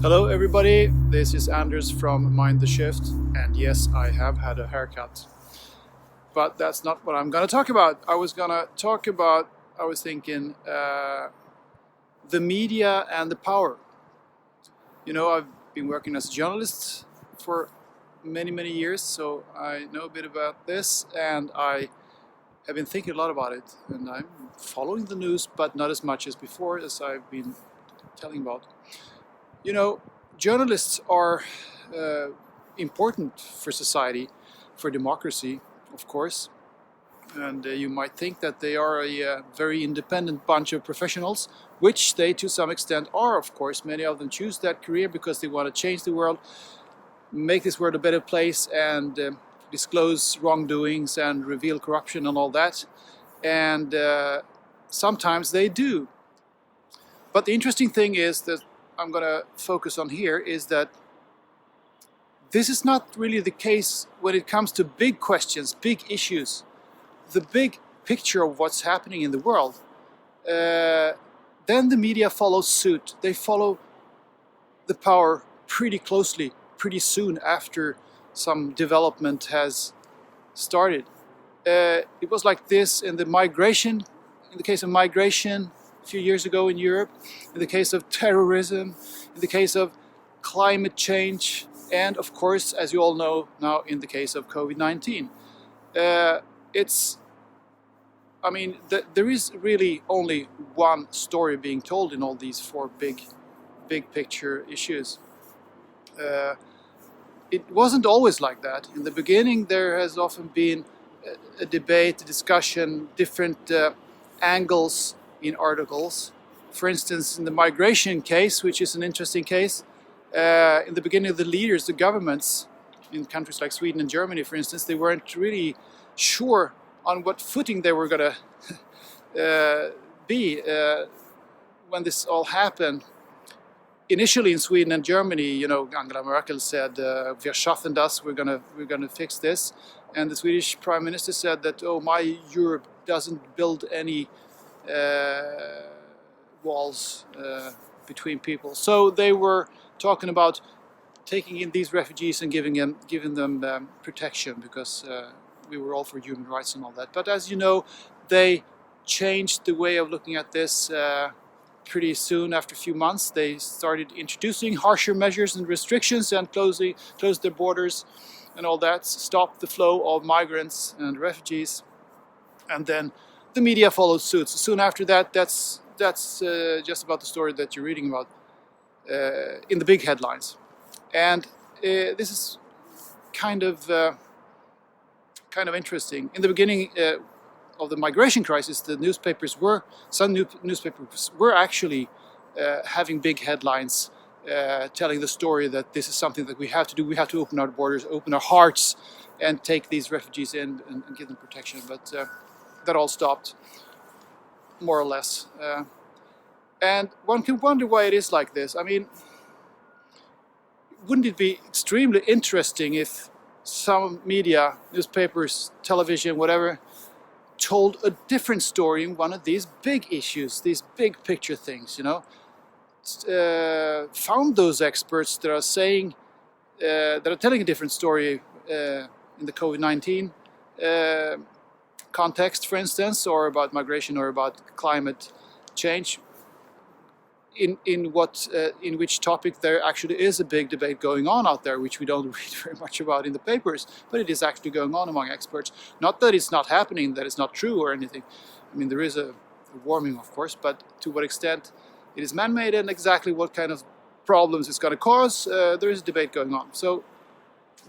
Hello everybody, this is Anders from Mind the Shift, and yes, I have had a haircut. But that's not what I'm gonna talk about. I was thinking, the media and the power. You know, I've been working as a journalist for many years, so I know a bit about this, and I have been thinking a lot about it, and I'm following the news, but not as much as before, as I've been telling about. You know, journalists are important for society, for democracy, of course. And you might think that they are a very independent bunch of professionals, which they to some extent are, of course. Many of them choose that career because they want to change the world, make this world a better place, and disclose wrongdoings and reveal corruption and all that. And sometimes they do. But the interesting thing is that I'm going to focus on here is that this is not really the case when it comes to big questions, big issues, the big picture of what's happening in the world. Then the media follows suit. They follow the power pretty closely, pretty soon after some development has started. It was like this in the case of migration, a few years ago in Europe, in the case of terrorism, in the case of climate change, and of course, as you all know now, in the case of COVID-19. There is really only one story being told in all these four big picture issues. It wasn't always like that. In the beginning, there has often been a debate, a discussion, different angles in articles. For instance, in the migration case, which is an interesting case, in the beginning of the leaders, the governments in countries like Sweden and Germany, for instance, they weren't really sure on what footing they were going to be when this all happened. Initially in Sweden and Germany, you know, Angela Merkel said, "Wir schaffen das, we're gonna fix this," and the Swedish Prime Minister said that, "Oh, my Europe doesn't build any walls between people." So they were talking about taking in these refugees and giving them protection because we were all for human rights and all that. But as you know, they changed the way of looking at this pretty soon. After a few months, they started introducing harsher measures and restrictions and closed their borders and all that, stopped the flow of migrants and refugees, and then the media followed suit. So soon after that, that's just about the story that you're reading about in the big headlines. And this is kind of interesting. In the beginning of the migration crisis, some newspapers were actually having big headlines telling the story that this is something that we have to do. We have to open our borders, open our hearts, and take these refugees in and give them protection. But that all stopped, more or less. And one can wonder why it is like this. I mean, wouldn't it be extremely interesting if some media, newspapers, television, whatever, told a different story in one of these big issues, these big picture things, you know? Found those experts that are saying, that are telling a different story in the COVID-19 context, for instance, or about migration or about climate change, in which topic there actually is a big debate going on out there, which we don't read very much about in the papers, but it is actually going on among experts. Not that it's not happening, that it's not true or anything. I mean, there is a warming, of course, but to what extent it is man-made and exactly what kind of problems it's going to cause, there is a debate going on. So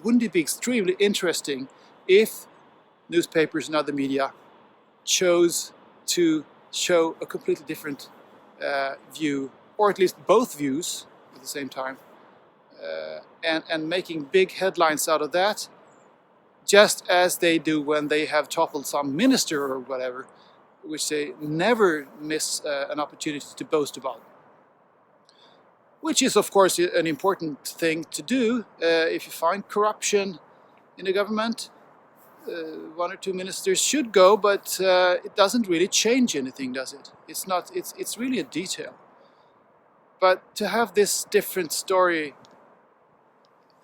wouldn't it be extremely interesting if newspapers and other media chose to show a completely different view, or at least both views at the same time, and making big headlines out of that, just as they do when they have toppled some minister or whatever, which they never miss an opportunity to boast about. Which is, of course, an important thing to do. If you find corruption in the government, one or two ministers should go, but it doesn't really change anything, does it? It's really a detail. But to have this different story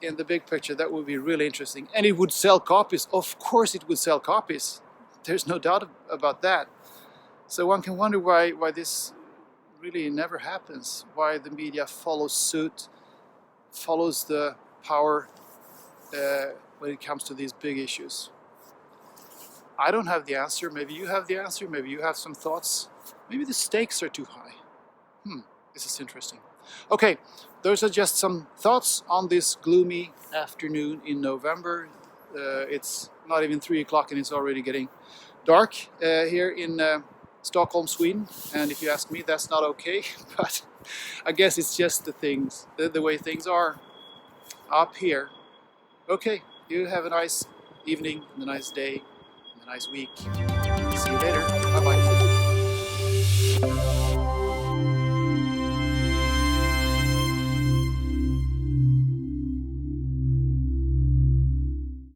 in the big picture, that would be really interesting. And it would sell copies. Of course it would sell copies. There's no doubt about that. So one can wonder why this really never happens. Why the media follows suit, follows the power when it comes to these big issues. I don't have the answer. Maybe you have the answer. Maybe you have some thoughts. Maybe the stakes are too high. This is interesting. Okay, those are just some thoughts on this gloomy afternoon in November. It's not even 3 o'clock and it's already getting dark here in Stockholm, Sweden. And if you ask me, that's not okay. But I guess it's just the way things are up here. Okay, you have a nice evening and a nice day and a nice week. See you later.